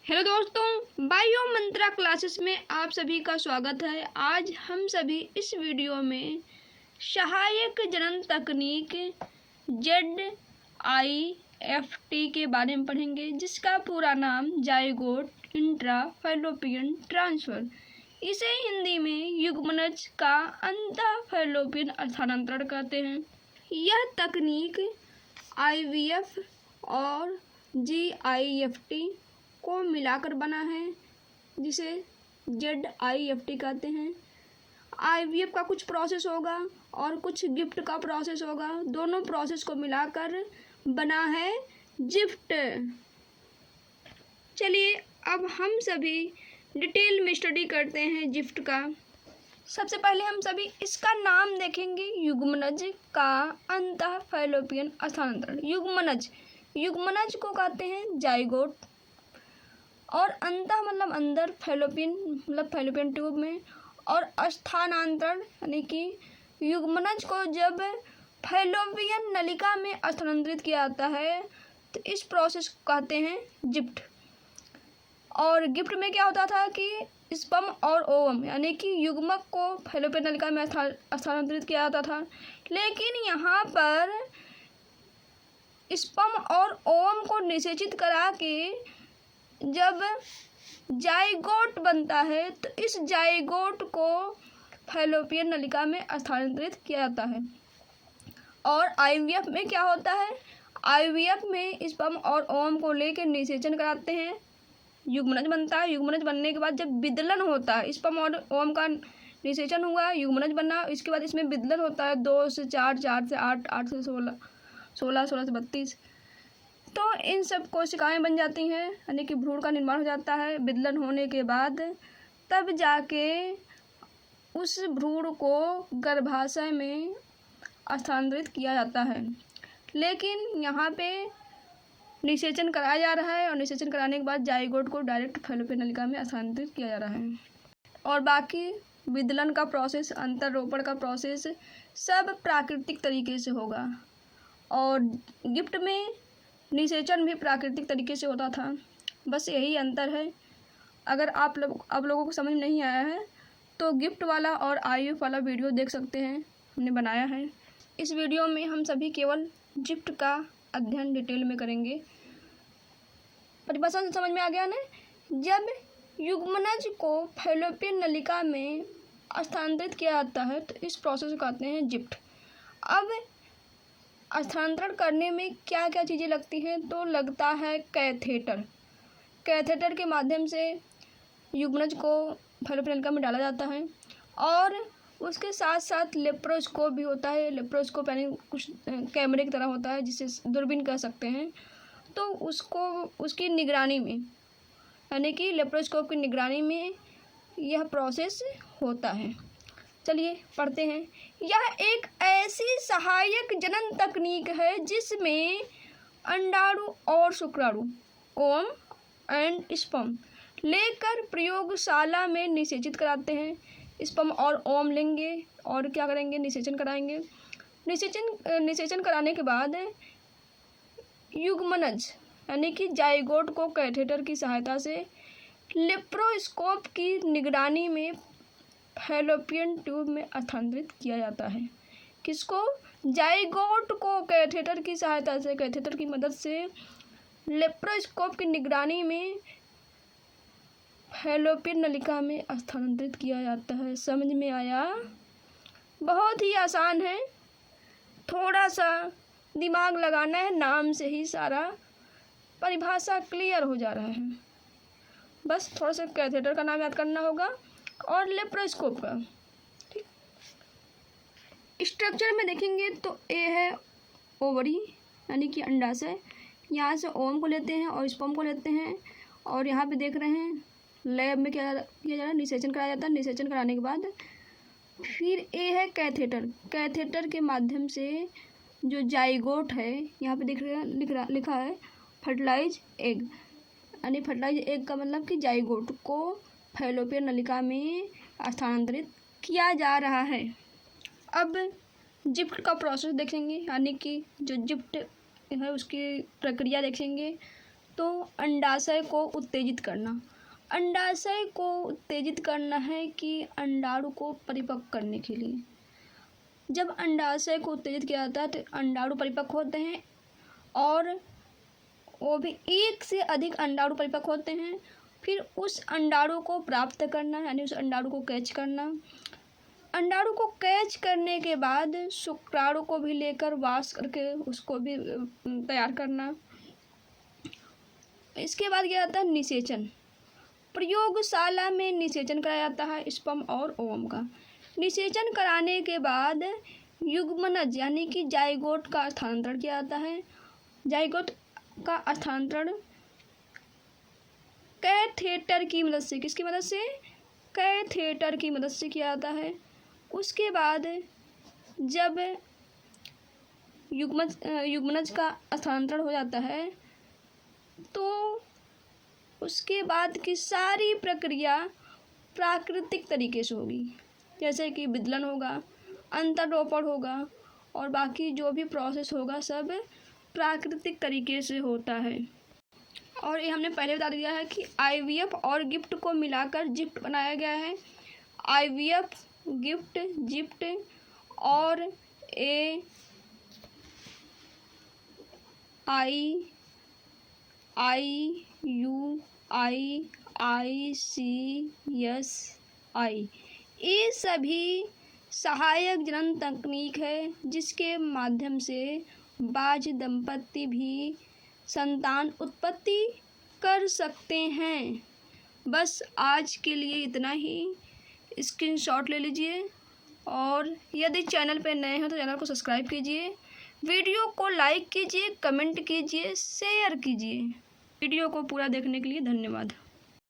Hello दोस्तों, bio मंत्रा classes में आप सभी का स्वागत है। आज हम सभी इस वीडियो में सहायक जनन तकनीक ZIFT के बारे में पढ़ेंगे, जिसका पूरा नाम जाइगोट इंट्रा फैलोपियन ट्रांसफ़र। इसे हिंदी में युग्मनज का अंतः फैलोपियन स्थानांतरण कहते हैं। यह तकनीक IVF और GIFT को मिलाकर बना है, जिसे ZIFT कहते हैं। IVF का कुछ प्रोसेस होगा और कुछ गिफ्ट का प्रोसेस होगा। दोनों प्रोसेस को मिलाकर बना है जिफ्ट। चलिए अब हम सभी डिटेल में स्टडी करते हैं जिफ्ट का। सबसे पहले हम सभी इसका नाम देखेंगे, युग्मनज का अंतः फैलोपियन स्थानांतरण। युग्मनज को कहते हैं जाइगोट, और अंतः मतलब अंदर, फैलोपियन मतलब फैलोपियन ट्यूब में, और स्थानांतरण यानी कि युग्मनज को जब फैलोपियन नलिका में स्थानांतरित किया जाता है तो इस प्रोसेस को कहते हैं जिफ्ट। और गिफ्ट में क्या होता था कि स्पर्म और ओवम यानी कि युग्मक को फैलोपियन नलिका में स्थानांतरित किया जाता था, लेकिन यहाँ पर स्पर्म और ओवम को निषेचित करा के जब जाइगोट बनता है तो इस जाइगोट को फैलोपियन नलिका में स्थानांतरित किया जाता है। और IVF में क्या होता है, IVF में स्पर्म और ओवम को लेकर निषेचन कराते हैं, युग्मनज बनता है। युग्मनज बनने के बाद जब विदलन होता है, स्पर्म और ओवम का निषेचन हुआ, युग्मनज बना, इसके बाद इसमें विदलन होता है 2 से 4, 4 से 8, 8 से 16, 16 से 32। तो इन सब कोशिकाएं बन जाती हैं, यानी कि भ्रूण का निर्माण हो जाता है। विदलन होने के बाद तब जाके उस भ्रूण को गर्भाशय में स्थानांतरित किया जाता है। लेकिन यहाँ पे निषेचन कराया जा रहा है, और निषेचन कराने के बाद जाइगोट को डायरेक्ट फैलोपियन नलिका में स्थानांतरित किया जा रहा है। और बाकी विदलन का प्रोसेस, अंतरोपण का प्रोसेस सब प्राकृतिक तरीके से होगा, और गिफ्ट में निषेचन भी प्राकृतिक तरीके से होता था। बस यही अंतर है। अगर आप लोगों को समझ नहीं आया है तो गिफ्ट वाला और IVF वाला वीडियो देख सकते हैं, हमने बनाया है। इस वीडियो में हम सभी केवल जिफ्ट का अध्ययन डिटेल में करेंगे। परिभाषा समझ में आ गया ना? जब युग्मनज को फैलोपियन नलिका में स्थानांतरित किया जाता है तो इस प्रोसेस को कहते हैं जिफ्ट। अब स्थानांतरण करने में क्या क्या चीज़ें लगती हैं, तो लगता है कैथेटर। कैथेटर के माध्यम से युग्मनज को फैलोपियन नलिका में डाला जाता है, और उसके साथ साथ लेप्रोस्कोप भी होता है। लेप्रोस्कोप यानी कुछ कैमरे की तरह होता है, जिसे दूरबीन कह सकते हैं। तो उसकी निगरानी में, यानी कि लेप्रोस्कोप की निगरानी में यह प्रोसेस होता है। चलिए पढ़ते हैं। यह एक ऐसी सहायक जनन तकनीक है जिसमें अंडाणु और शुक्राणु, ओवम एंड स्पर्म लेकर प्रयोगशाला में निषेचित कराते हैं। स्पर्म और ओवम लेंगे और क्या करेंगे, निषेचन कराएंगे। निषेचन कराने के बाद युग्मनज यानी कि जाइगोट को कैथेटर की सहायता से लेप्रोस्कोप की निगरानी में फैलोपियन ट्यूब में स्थानांतरित किया जाता है। किसको? जाइगोट को कैथेटर की सहायता से, कैथेटर की मदद से लेप्रोस्कोप की निगरानी में फैलोपियन नलिका में स्थानांतरित किया जाता है। समझ में आया? बहुत ही आसान है, थोड़ा सा दिमाग लगाना है, नाम से ही सारा परिभाषा क्लियर हो जा रहा है। बस थोड़ा सा कैथेटर का नाम याद करना होगा और लेप्रोस्कोप का। ठीक, स्ट्रक्चर में देखेंगे तो ए है ओवरी यानी कि अंडाशय, यहाँ से ओवम को लेते हैं और स्पर्म को लेते हैं, और यहाँ पे देख रहे हैं लैब में क्या किया जा रहा है, निषेचन कराया जाता है। निषेचन कराने के बाद फिर ए है कैथेटर। कैथेटर के माध्यम से जो जाइगोट है, यहाँ पे लिखा है फर्टिलाइज एग, यानी फर्टिलाइज एग का मतलब कि जाइगोट को फैलोपियन नलिका में स्थानांतरित किया जा रहा है। अब जिफ्ट का प्रोसेस देखेंगे, यानी कि जो जिफ्ट है उसकी प्रक्रिया देखेंगे। तो अंडाशय को उत्तेजित करना। अंडाशय को उत्तेजित करना है कि अंडाणु को परिपक्व करने के लिए। जब अंडाशय को उत्तेजित किया जाता है तो अंडाणु परिपक्व होते हैं और वो भी एक से अधिक अंडाणु परिपक्व होते हैं। फिर उस अंडाणु को प्राप्त करना यानी उस अंडाणु को कैच करना। अंडाणु को कैच करने के बाद शुक्राणु को भी लेकर वाश करके उसको भी तैयार करना। इसके बाद क्या आता है निषेचन। प्रयोगशाला में निषेचन कराया जाता है स्पर्म और ओवम का। निषेचन कराने के बाद युग्मनज यानी कि जाइगोट का स्थानांतरण किया जाता है। जाइगोट का स्थानांतरण कैथेटर की मदद से, किसकी मदद से? कैथेटर की मदद से किया जाता है। उसके बाद जब युग्मनज का स्थानांतरण हो जाता है तो उसके बाद की सारी प्रक्रिया प्राकृतिक तरीके से होगी, जैसे कि विदलन होगा, अंतरोपण होगा और बाकी जो भी प्रोसेस होगा सब प्राकृतिक तरीके से होता है। और ये हमने पहले बता दिया है कि आईवीएफ और गिफ्ट को मिलाकर जिफ्ट बनाया गया है। आईवीएफ, गिफ्ट, जिफ्ट और IUICSI ये सभी सहायक जनन तकनीक है जिसके माध्यम से बाह्य दंपति भी संतान उत्पत्ति कर सकते हैं। बस आज के लिए इतना ही। स्क्रीनशॉट ले लीजिए और यदि चैनल पर नए हैं तो चैनल को सब्सक्राइब कीजिए, वीडियो को लाइक कीजिए, कमेंट कीजिए, शेयर कीजिए। वीडियो को पूरा देखने के लिए धन्यवाद।